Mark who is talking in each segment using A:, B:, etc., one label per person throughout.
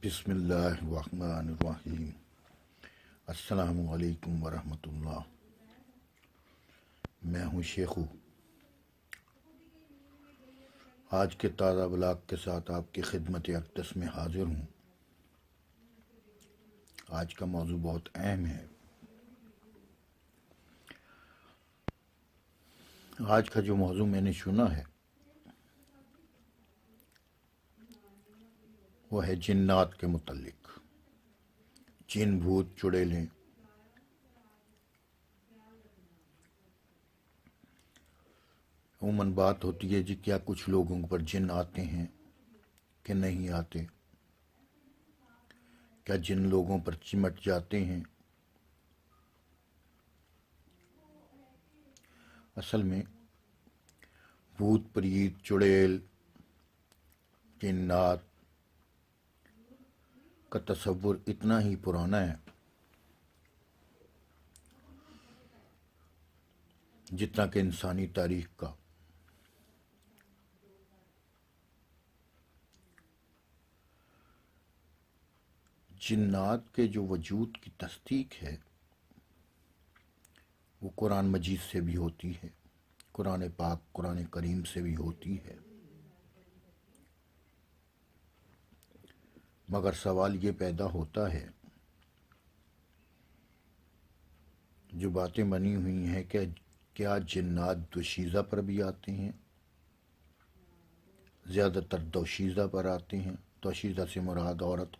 A: بسم اللہ الرحمن الرحیم۔ السلام علیکم ورحمۃ اللہ۔ میں ہوں شیخو، آج کے تازہ بلاگ کے ساتھ آپ کی خدمت اقدس میں حاضر ہوں۔ آج کا موضوع بہت اہم ہے۔ آج کا جو موضوع میں نے چنا ہے وہ ہے جنات کے متعلق، جن بھوت چڑیلیں۔ عموماً بات ہوتی ہے جی کیا کچھ لوگوں پر جن آتے ہیں کہ نہیں آتے، کیا جن لوگوں پر چمٹ جاتے ہیں۔ اصل میں بھوت پریت چڑیل جنات کا تصور اتنا ہی پرانا ہے جتنا کہ انسانی تاریخ کا۔ جنات کے جو وجود کی تصدیق ہے وہ قرآن مجید سے بھی ہوتی ہے، قرآن پاک قرآن کریم سے بھی ہوتی ہے، مگر سوال یہ پیدا ہوتا ہے، جو باتیں بنی ہوئی ہیں کہ کیا جنات دوشیزہ پر بھی آتے ہیں؟ زیادہ تر دوشیزہ پر آتے ہیں۔ دوشیزہ سے مراد عورت،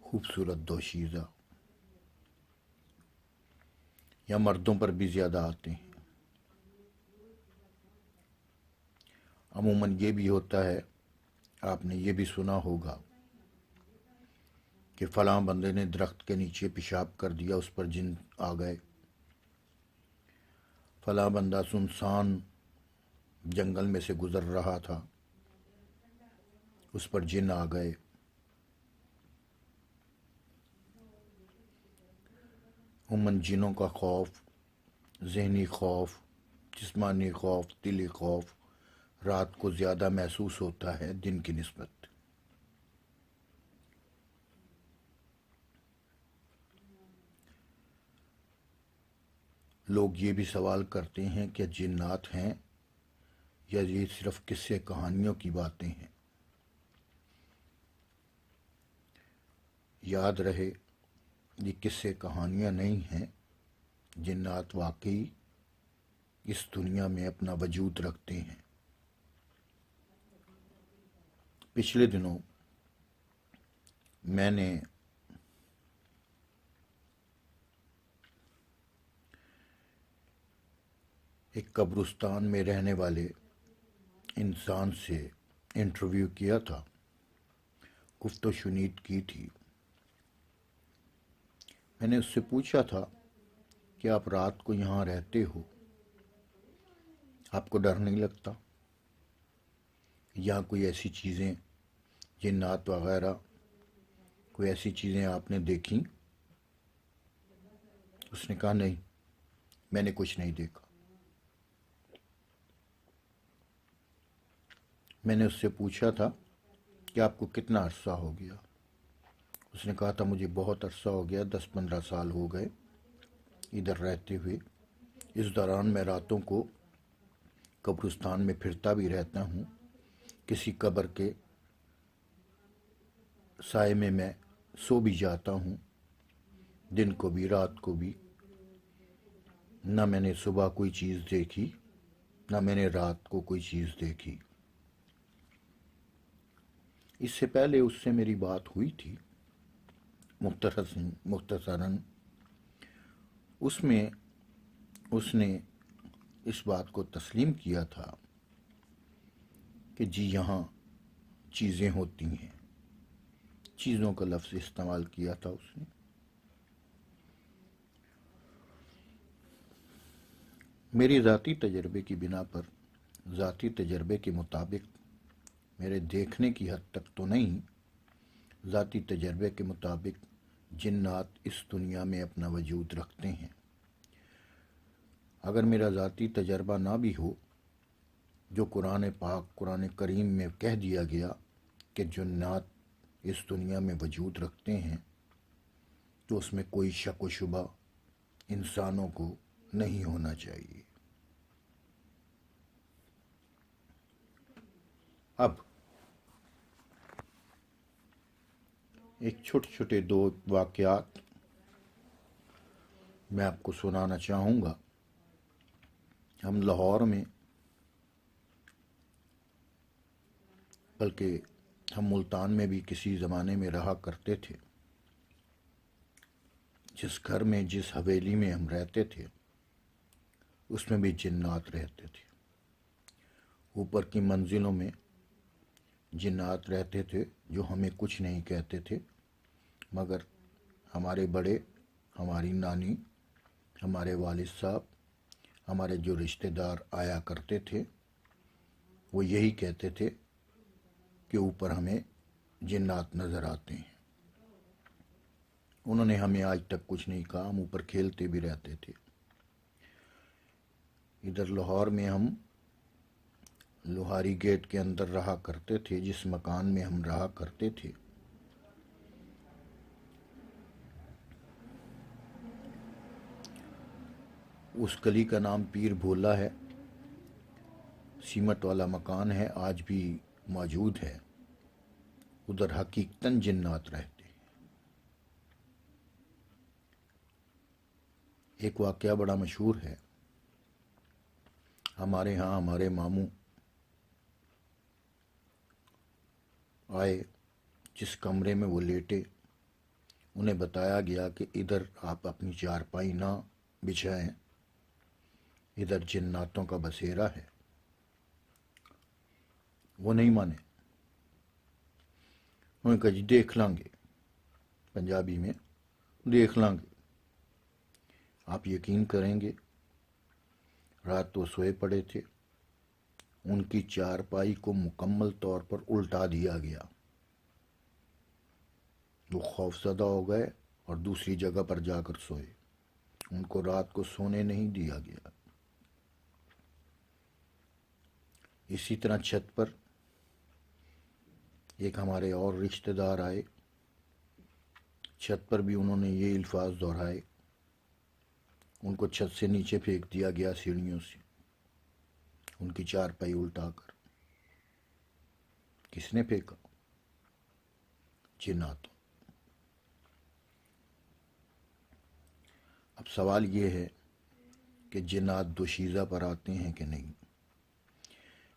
A: خوبصورت دوشیزہ، یا مردوں پر بھی زیادہ آتے ہیں۔ عموماً یہ بھی ہوتا ہے، آپ نے یہ بھی سنا ہوگا کہ فلاں بندے نے درخت کے نیچے پیشاب کر دیا، اس پر جن آ گئے۔ فلاں بندہ سنسان جنگل میں سے گزر رہا تھا، اس پر جن آ گئے۔ عموماً جنوں کا خوف، ذہنی خوف، جسمانی خوف، دلی خوف رات کو زیادہ محسوس ہوتا ہے دن کی نسبت۔ لوگ یہ بھی سوال کرتے ہیں کہ جنات ہیں یا یہ صرف قصے کہانیوں کی باتیں ہیں۔ یاد رہے یہ قصے کہانیاں نہیں ہیں، جنات واقعی اس دنیا میں اپنا وجود رکھتے ہیں۔ پچھلے دنوں میں نے ایک قبرستان میں رہنے والے انسان سے انٹرویو کیا تھا، گفت و شنید کی تھی۔ میں نے اس سے پوچھا تھا کہ آپ رات کو یہاں رہتے ہو، آپ کو ڈر نہیں لگتا؟ یا کوئی ایسی چیزیں، جنات وغیرہ، کوئی ایسی چیزیں آپ نے دیکھیں؟ اس نے کہا نہیں، میں نے کچھ نہیں دیکھا۔ میں نے اس سے پوچھا تھا کہ آپ کو کتنا عرصہ ہو گیا؟ اس نے کہا تھا مجھے بہت عرصہ ہو گیا، 10-15 سال ہو گئے ادھر رہتے ہوئے۔ اس دوران میں راتوں کو قبرستان میں پھرتا بھی رہتا ہوں، کسی قبر کے سائے میں سو بھی جاتا ہوں، دن کو بھی رات کو بھی۔ نہ میں نے صبح کوئی چیز دیکھی، نہ میں نے رات کو کوئی چیز دیکھی۔ اس سے پہلے اس سے میری بات ہوئی تھی مختصراً، اس میں اس نے اس بات کو تسلیم کیا تھا کہ جی یہاں چیزیں ہوتی ہیں، چیزوں کا لفظ استعمال کیا تھا اس نے۔ میری ذاتی تجربے کی بنا پر، ذاتی تجربے کے مطابق، میرے دیکھنے کی حد تک تو نہیں، ذاتی تجربے کے مطابق جنات اس دنیا میں اپنا وجود رکھتے ہیں۔ اگر میرا ذاتی تجربہ نہ بھی ہو، جو قرآن پاک قرآن کریم میں کہہ دیا گیا کہ جنات اس دنیا میں وجود رکھتے ہیں تو اس میں کوئی شک و شبہ انسانوں کو نہیں ہونا چاہیے۔ اب ایک چھوٹے چھوٹے دو واقعات میں آپ کو سنانا چاہوں گا۔ ہم لاہور میں، بلکہ ہم ملتان میں بھی کسی زمانے میں رہا کرتے تھے۔ جس گھر میں، جس حویلی میں ہم رہتے تھے اس میں بھی جنات رہتے تھے۔ اوپر کی منزلوں میں جنات رہتے تھے جو ہمیں کچھ نہیں کہتے تھے، مگر ہمارے بڑے، ہماری نانی، ہمارے والد صاحب، ہمارے جو رشتہ دار آیا کرتے تھے وہ یہی کہتے تھے کہ اوپر ہمیں جنات نظر آتے ہیں۔ انہوں نے ہمیں آج تک کچھ نہیں کہا، ہم اوپر کھیلتے بھی رہتے تھے۔ ادھر لاہور میں ہم لوہاری گیٹ کے اندر رہا کرتے تھے۔ جس مکان میں ہم رہا کرتے تھے اس گلی کا نام پیر بھولا ہے۔ سیمٹ والا مکان ہے، آج بھی موجود ہے۔ ادھر حقیقتاً جنات رہتے ہیں۔ ایک واقعہ بڑا مشہور ہے۔ ہمارے ہاں ہمارے ماموں آئے، جس کمرے میں وہ لیٹے انہیں بتایا گیا کہ ادھر آپ اپنی چارپائی نہ بچھائیں، ادھر جناتوں کا بسیرا ہے۔ وہ نہیں مانے، انہوں نے کہا جی دیکھ لیں گے، پنجابی میں دیکھ لیں گے۔ آپ یقین کریں گے، رات تو سوئے پڑے تھے، ان کی چارپائی کو مکمل طور پر الٹا دیا گیا۔ وہ خوف زدہ ہو گئے اور دوسری جگہ پر جا کر سوئے۔ ان کو رات کو سونے نہیں دیا گیا۔ اسی طرح چھت پر ایک ہمارے اور رشتہ دار آئے، چھت پر بھی انہوں نے یہ الفاظ دہرائے۔ ان کو چھت سے نیچے پھینک دیا گیا سیڑھیوں سے، ان کی چارپائی الٹا کر۔ کس نے پھینکا؟ جناتوں۔ اب سوال یہ ہے کہ جنات دوشیزہ پر آتے ہیں کہ نہیں؟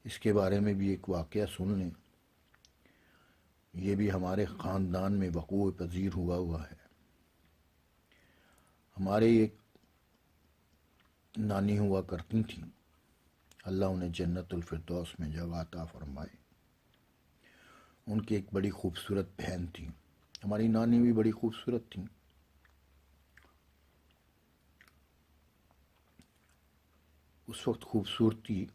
A: اس کے بارے میں بھی ایک واقعہ سن لیں۔ یہ بھی ہمارے خاندان میں وقوع پذیر ہوا ہے۔ ہمارے ایک نانی ہوا کرتی تھیں، اللہ انہیں جنت الفردوس میں جگہ عطا فرمائے۔ ان کی ایک بڑی خوبصورت بہن تھی۔ ہماری نانی بھی بڑی خوبصورت تھیں۔ اس وقت خوبصورتی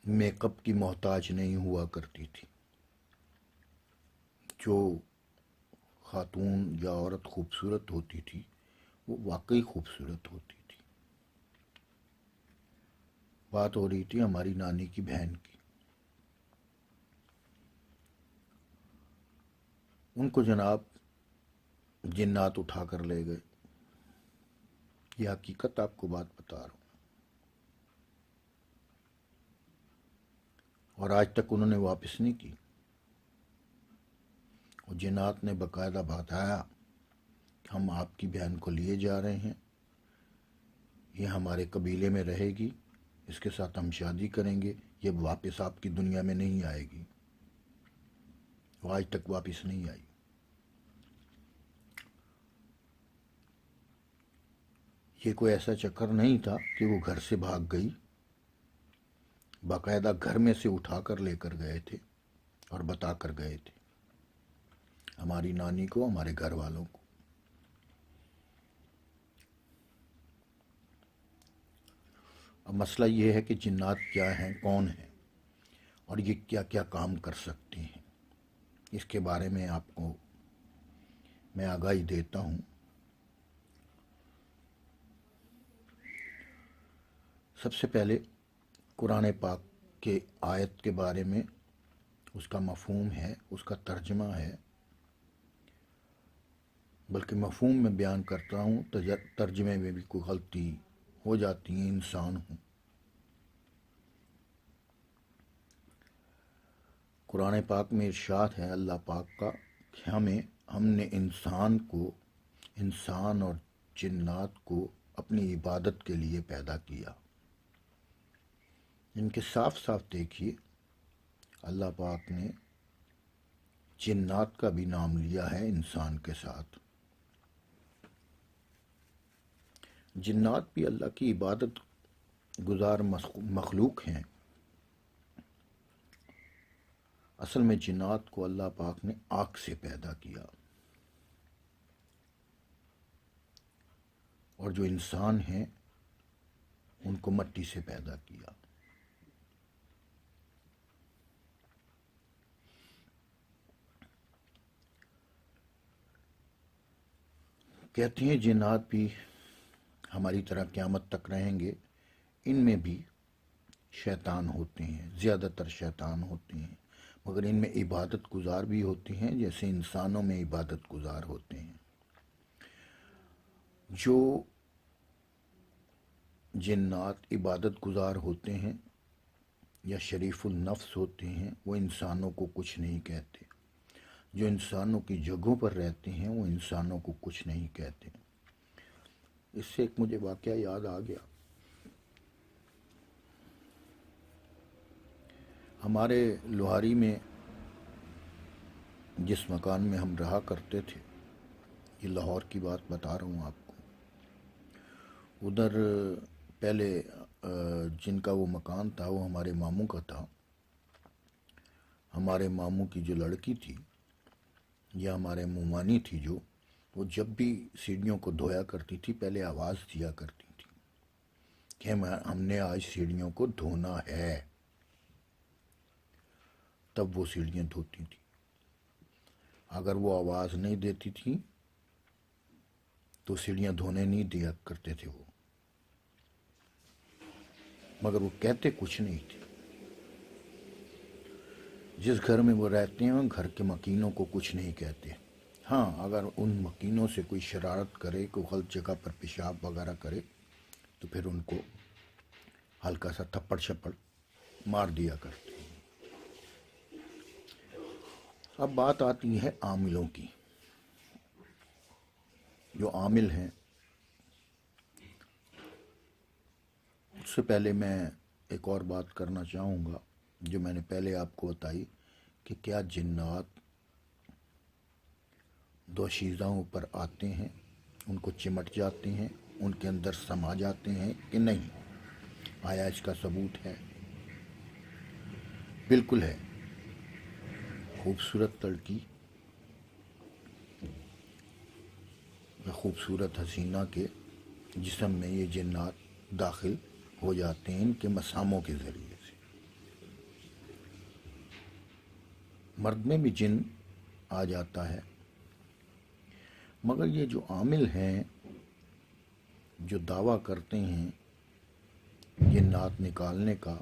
A: میک اپ کی محتاج نہیں ہوا کرتی تھی۔ جو خاتون یا عورت خوبصورت ہوتی تھی وہ واقعی خوبصورت ہوتی تھی۔ بات ہو رہی تھی ہماری نانی کی بہن کی۔ ان کو جناب جنات اٹھا کر لے گئے۔ یہ حقیقت آپ کو بات بتا رہا ہوں، اور آج تک انہوں نے واپس نہیں کی۔ اور جنات نے باقاعدہ بتایا ہم آپ کی بہن کو لیے جا رہے ہیں، یہ ہمارے قبیلے میں رہے گی، اس کے ساتھ ہم شادی کریں گے، یہ واپس آپ کی دنیا میں نہیں آئے گی۔ وہ آج تک واپس نہیں آئی۔ یہ کوئی ایسا چکر نہیں تھا کہ وہ گھر سے بھاگ گئی، باقاعدہ گھر میں سے اٹھا کر لے کر گئے تھے اور بتا کر گئے تھے ہماری نانی کو، ہمارے گھر والوں کو۔ اب مسئلہ یہ ہے کہ جنات کیا ہیں، کون ہیں، اور یہ کیا کیا کام کر سکتے ہیں، اس کے بارے میں آپ کو میں آگاہی دیتا ہوں۔ سب سے پہلے قرآن پاک کے آیت کے بارے میں اس کا مفہوم ہے، اس کا ترجمہ ہے، بلکہ مفہوم میں بیان کرتا ہوں، ترجمے میں بھی کوئی غلطی ہو جاتی ہے، انسان ہوں۔ قرآن پاک میں ارشاد ہے اللہ پاک کا کہ ہم نے انسان اور جنات کو اپنی عبادت کے لیے پیدا کیا۔ ان کے صاف صاف دیکھیے اللہ پاک نے جنات کا بھی نام لیا ہے انسان کے ساتھ۔ جنات بھی اللہ کی عبادت گزار مخلوق ہیں۔ اصل میں جنات کو اللہ پاک نے آگ سے پیدا کیا، اور جو انسان ہیں ان کو مٹی سے پیدا کیا۔ کہتے ہیں جنات بھی ہماری طرح قیامت تک رہیں گے، ان میں بھی شیطان ہوتے ہیں، زیادہ تر شیطان ہوتے ہیں، مگر ان میں عبادت گزار بھی ہوتے ہیں جیسے انسانوں میں عبادت گزار ہوتے ہیں۔ جو جنات عبادت گزار ہوتے ہیں یا شریف النفس ہوتے ہیں وہ انسانوں کو کچھ نہیں کہتے، جو انسانوں کی جگہوں پر رہتے ہیں وہ انسانوں کو کچھ نہیں کہتے۔ اس سے ایک مجھے واقعہ یاد آ گیا۔ ہمارے لوہاری میں جس مکان میں ہم رہا کرتے تھے، یہ لاہور کی بات بتا رہا ہوں آپ کو، ادھر پہلے جن کا وہ مکان تھا وہ ہمارے ماموں کا تھا۔ ہمارے ماموں کی جو لڑکی تھی یا ہمارے مومانی تھی جو، وہ جب بھی سیڑھیوں کو دھویا کرتی تھی پہلے آواز دیا کرتی تھی کہ ہم نے آج سیڑھیوں کو دھونا ہے، تب وہ سیڑھیاں دھوتی تھی۔ اگر وہ آواز نہیں دیتی تھی تو سیڑھیاں دھونے نہیں دیا کرتے تھے وہ، مگر وہ کہتے کچھ نہیں تھے۔ جس گھر میں وہ رہتے ہیں گھر کے مکینوں کو کچھ نہیں کہتے، ہاں اگر ان مکینوں سے کوئی شرارت کرے، کوئی غلط جگہ پر پیشاب وغیرہ کرے تو پھر ان کو ہلکا سا تھپڑ چھپڑ مار دیا کرتے۔ اب بات آتی ہے عاملوں کی۔ جو عامل ہیں، اس سے پہلے میں ایک اور بات کرنا چاہوں گا جو میں نے پہلے آپ کو بتائی کہ کیا جنات دوشیزاؤں پر آتے ہیں، ان کو چمٹ جاتے ہیں، ان کے اندر سما جاتے ہیں کہ نہیں؟ آیا اس کا ثبوت ہے؟ بالکل ہے۔ خوبصورت لڑکی یا خوبصورت حسینہ کے جسم میں یہ جنات داخل ہو جاتے ہیں ان کے مساموں کے ذریعے سے۔ مرد میں بھی جن آ جاتا ہے، مگر یہ جو عامل ہیں جو دعویٰ کرتے ہیں جنات نکالنے کا،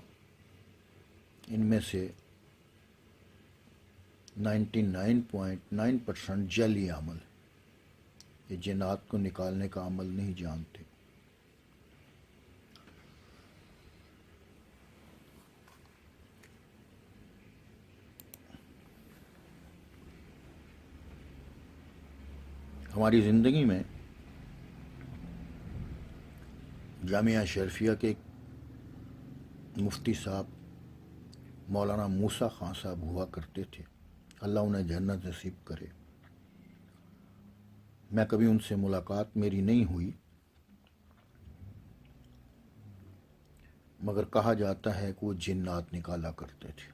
A: ان میں سے 99.9% جعلی عمل ہے۔ یہ جنات کو نکالنے کا عمل نہیں جانتے۔ ہماری زندگی میں جامعہ اشرفیہ کے ایک مفتی صاحب مولانا موسیٰ خان صاحب ہوا کرتے تھے، اللہ انہیں جنت نصیب کرے۔ میں کبھی ان سے ملاقات میری نہیں ہوئی، مگر کہا جاتا ہے کہ وہ جنات نکالا کرتے تھے۔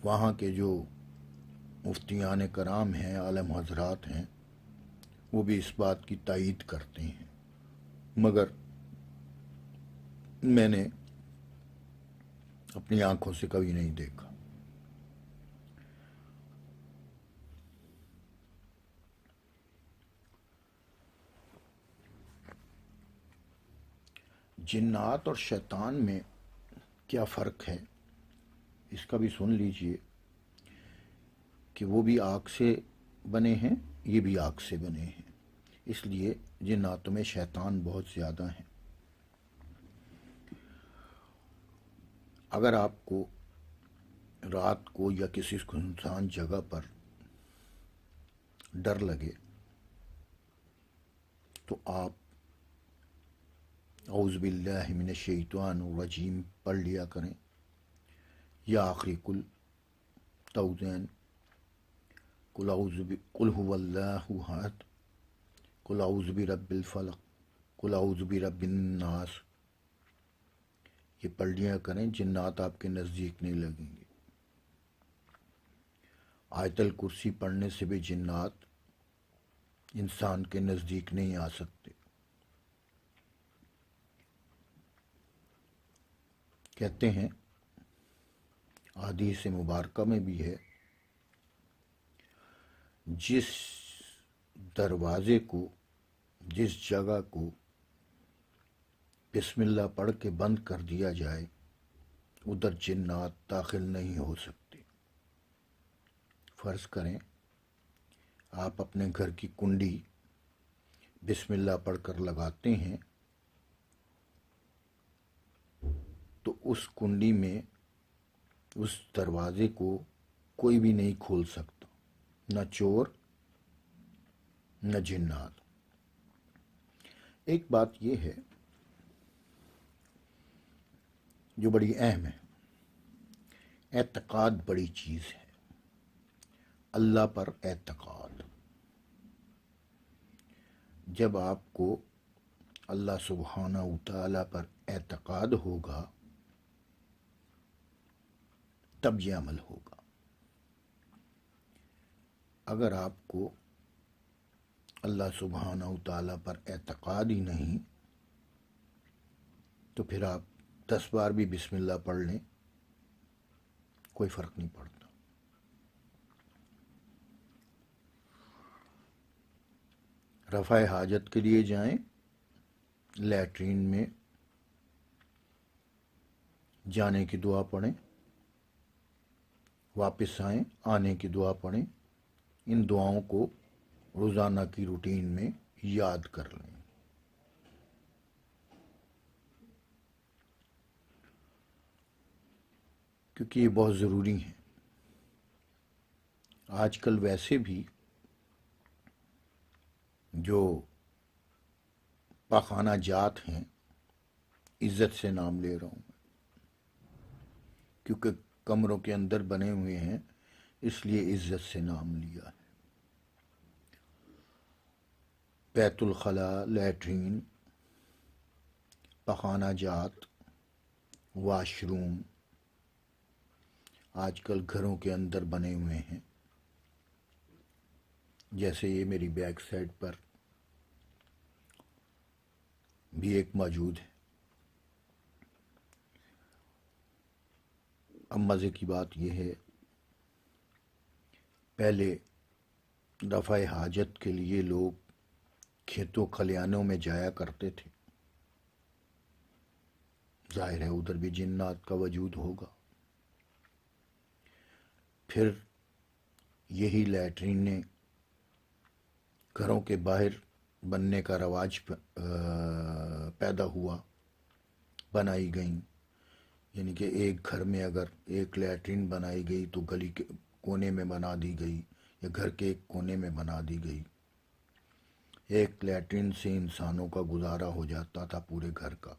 A: وہاں کے جو مفتیان کرام ہیں، عالم حضرات ہیں، وہ بھی اس بات کی تائید کرتے ہیں، مگر میں نے اپنی آنکھوں سے کبھی نہیں دیکھا۔ جنات اور شیطان میں کیا فرق ہے، اس کا بھی سن لیجئے کہ وہ بھی آگ سے بنے ہیں، یہ بھی آگ سے بنے ہیں، اس لیے جناتوں میں شیطان بہت زیادہ ہیں۔ اگر آپ کو رات کو یا کسی سنسان جگہ پر ڈر لگے تو آپ اعوذ باللہ من الشیطان الرجیم پڑھ لیا کریں، یا آخری کل توزین، قل هو اللہ احد، قل اعوذ برب الفلق، قل اعوذ برب الناس، یہ پڑھ لیا کریں، جنات آپ کے نزدیک نہیں لگیں گے۔ آیت الکرسی پڑھنے سے بھی جنات انسان کے نزدیک نہیں آ سکتے۔ کہتے ہیں حدیث مبارکہ میں بھی ہے، جس دروازے کو، جس جگہ کو بسم اللہ پڑھ کے بند کر دیا جائے ادھر جنات داخل نہیں ہو سکتے۔ فرض کریں آپ اپنے گھر کی کنڈی بسم اللہ پڑھ کر لگاتے ہیں تو اس کنڈی میں اس دروازے کو کوئی بھی نہیں کھول سکتا، نہ چور نہ جنات۔ ایک بات یہ ہے جو بڑی اہم ہے، اعتقاد بڑی چیز ہے، اللہ پر اعتقاد۔ جب آپ کو اللہ سبحانہ و تعالی پر اعتقاد ہوگا تب یہ عمل ہوگا۔ اگر آپ کو اللہ سبحانہ و تعالی پر اعتقاد ہی نہیں تو پھر آپ 10 بار بھی بسم اللہ پڑھ لیں، کوئی فرق نہیں پڑتا۔ رفع حاجت کے لیے جائیں، لیٹرین میں جانے کی دعا پڑھیں، واپس آئیں آنے کی دعا پڑھیں، ان دعاؤں کو روزانہ کی روٹین میں یاد کر لیں۔ کیونکہ یہ بہت ضروری ہیں۔ آج کل ویسے بھی جو پاخانہ جات ہیں، عزت سے نام لے رہا ہوں کیونکہ کمروں کے اندر بنے ہوئے ہیں، اس لیے عزت سے نام لیا ہے۔ بیت الخلا، لیٹرین، پاخانہ جات، واش روم آج کل گھروں کے اندر بنے ہوئے ہیں، جیسے یہ میری بیک سائڈ پر بھی ایک موجود ہے۔ اب مزے کی بات یہ ہے، پہلے رفع حاجت کے لیے لوگ کھیتوں کھلیانوں میں جایا کرتے تھے، ظاہر ہے ادھر بھی جنات کا وجود ہوگا۔ پھر یہی لیٹرینیں گھروں کے باہر بننے کا رواج پیدا ہوا، بنائی گئیں، یعنی کہ ایک گھر میں اگر ایک لیٹرین بنائی گئی تو گلی کے کونے میں بنا دی گئی یا گھر کے ایک کونے میں بنا دی گئی۔ ایک لیٹرین سے انسانوں کا گزارا ہو جاتا تھا پورے گھر کا۔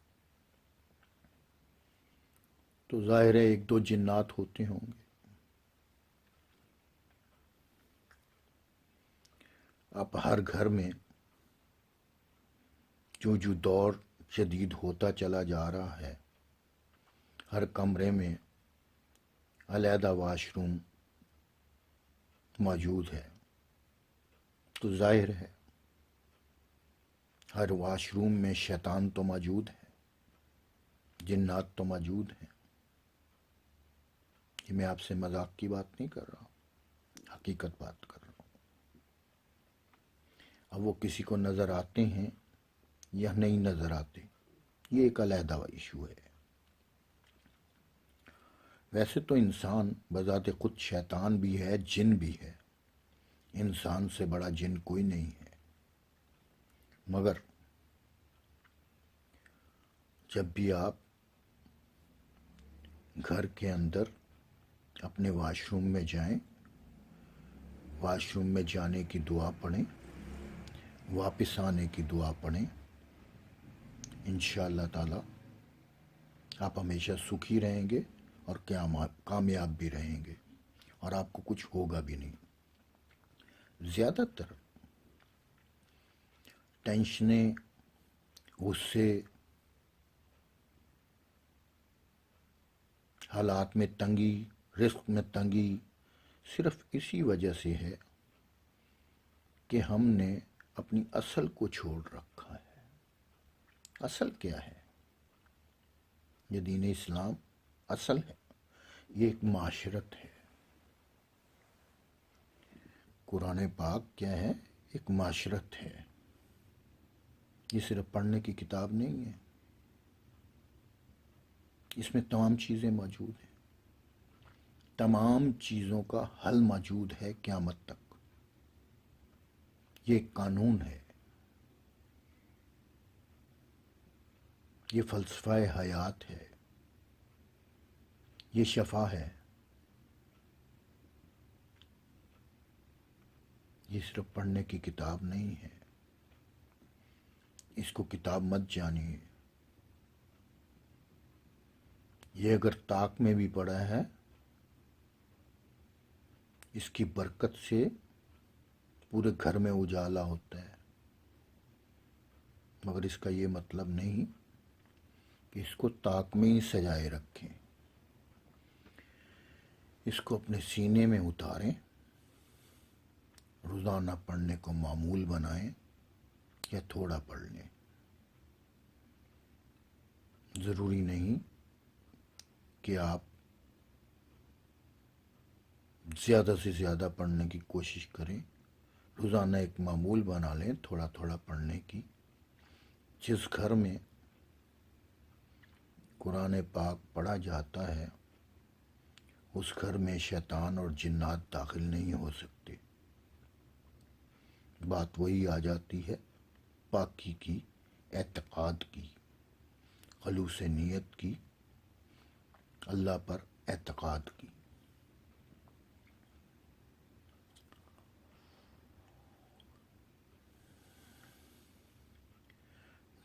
A: تو ظاہر ہے ایک دو جنات ہوتے ہوں گے۔ اب ہر گھر میں جو دور جدید ہوتا چلا جا رہا ہے، ہر کمرے میں علیحدہ واش روم موجود ہے، تو ظاہر ہے ہر واش روم میں شیطان تو موجود ہے، جنات تو موجود ہیں۔ یہ میں آپ سے مذاق کی بات نہیں کر رہا ہوں، حقیقت بات کر رہا ہوں۔ اب وہ کسی کو نظر آتے ہیں یا نہیں نظر آتے، یہ ایک علیحدہ ایشو ہے۔ ویسے تو انسان بذات خود شیطان بھی ہے، جن بھی ہے، انسان سے بڑا جن کوئی نہیں ہے، مگر جب بھی آپ گھر کے اندر اپنے واش روم میں جائیں، واش روم میں جانے کی دعا پڑھیں، واپس آنے کی دعا پڑھیں، انشاءاللہ تعالی آپ ہمیشہ سکھی رہیں گے اور کامیاب بھی رہیں گے، اور آپ کو کچھ ہوگا بھی نہیں۔ زیادہ تر ٹینشنیں، غصے، حالات میں تنگی، رزق میں تنگی صرف اسی وجہ سے ہے کہ ہم نے اپنی اصل کو چھوڑ رکھا ہے۔ اصل کیا ہے؟ یہ دین اسلام اصل ہے، یہ ایک معاشرت ہے۔ قرآن پاک کیا ہے؟ ایک معاشرت ہے، یہ صرف پڑھنے کی کتاب نہیں ہے، اس میں تمام چیزیں موجود ہیں، تمام چیزوں کا حل موجود ہے قیامت تک۔ یہ ایک قانون ہے، یہ فلسفہ حیات ہے، یہ شفا ہے۔ یہ صرف پڑھنے کی کتاب نہیں ہے، اس کو کتاب مت جانیے۔ یہ اگر طاق میں بھی پڑا ہے، اس کی برکت سے پورے گھر میں اجالا ہوتا ہے، مگر اس کا یہ مطلب نہیں کہ اس کو طاق میں ہی سجائے رکھیں۔ اس کو اپنے سینے میں اتاریں، روزانہ پڑھنے کو معمول بنائیں یا تھوڑا پڑھ لیں۔ ضروری نہیں کہ آپ زیادہ سے زیادہ پڑھنے کی کوشش کریں، روزانہ ایک معمول بنا لیں تھوڑا تھوڑا پڑھنے کی۔ جس گھر میں قرآن پاک پڑھا جاتا ہے، اس گھر میں شیطان اور جنات داخل نہیں ہو سکتے۔ بات وہی آ جاتی ہے پاکی کی، اعتقاد کی، خلوص نیت کی، اللہ پر اعتقاد کی۔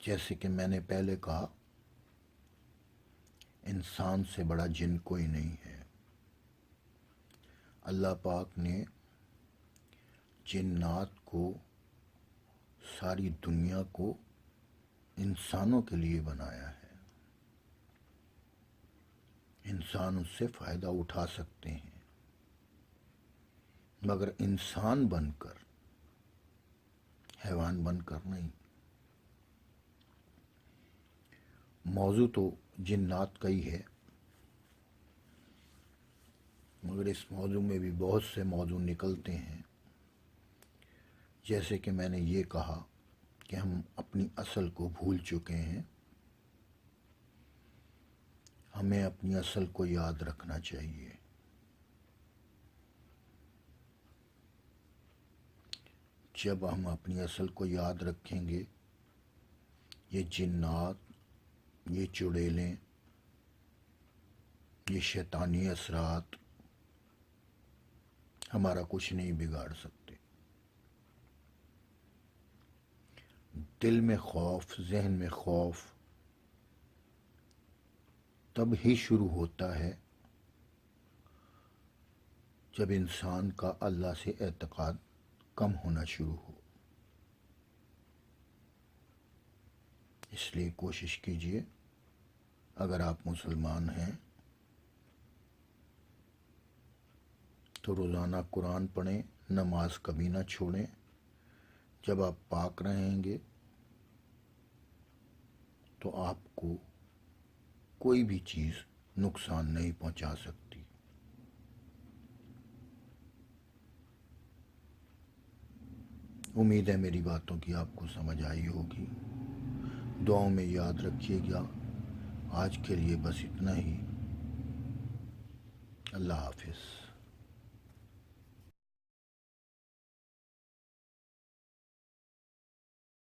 A: جیسے کہ میں نے پہلے کہا، انسان سے بڑا جن کوئی نہیں ہے۔ اللہ پاک نے جنات کو، ساری دنیا کو انسانوں کے لیے بنایا ہے۔ انسان اس سے فائدہ اٹھا سکتے ہیں، مگر انسان بن کر، حیوان بن کر نہیں۔ موضوع تو جنات کا ہی ہے، مگر اس موضوع میں بھی بہت سے موضوع نکلتے ہیں۔ جیسے کہ میں نے یہ کہا کہ ہم اپنی اصل کو بھول چکے ہیں، ہمیں اپنی اصل کو یاد رکھنا چاہیے۔ جب ہم اپنی اصل کو یاد رکھیں گے، یہ جنات، یہ چڑیلیں، یہ شیطانی اثرات ہمارا کچھ نہیں بگاڑ سکتے۔ دل میں خوف، ذہن میں خوف تب ہی شروع ہوتا ہے جب انسان کا اللہ سے اعتقاد کم ہونا شروع ہو۔ اس لیے کوشش کیجئے، اگر آپ مسلمان ہیں تو روزانہ قرآن پڑھیں، نماز کبھی نہ چھوڑیں۔ جب آپ پاک رہیں گے تو آپ کو کوئی بھی چیز نقصان نہیں پہنچا سکتی۔ امید ہے میری باتوں کی آپ کو سمجھ آئی ہوگی۔ دعاؤں میں یاد رکھیے گا۔ آج کے لیے بس اتنا ہی۔ اللہ حافظ.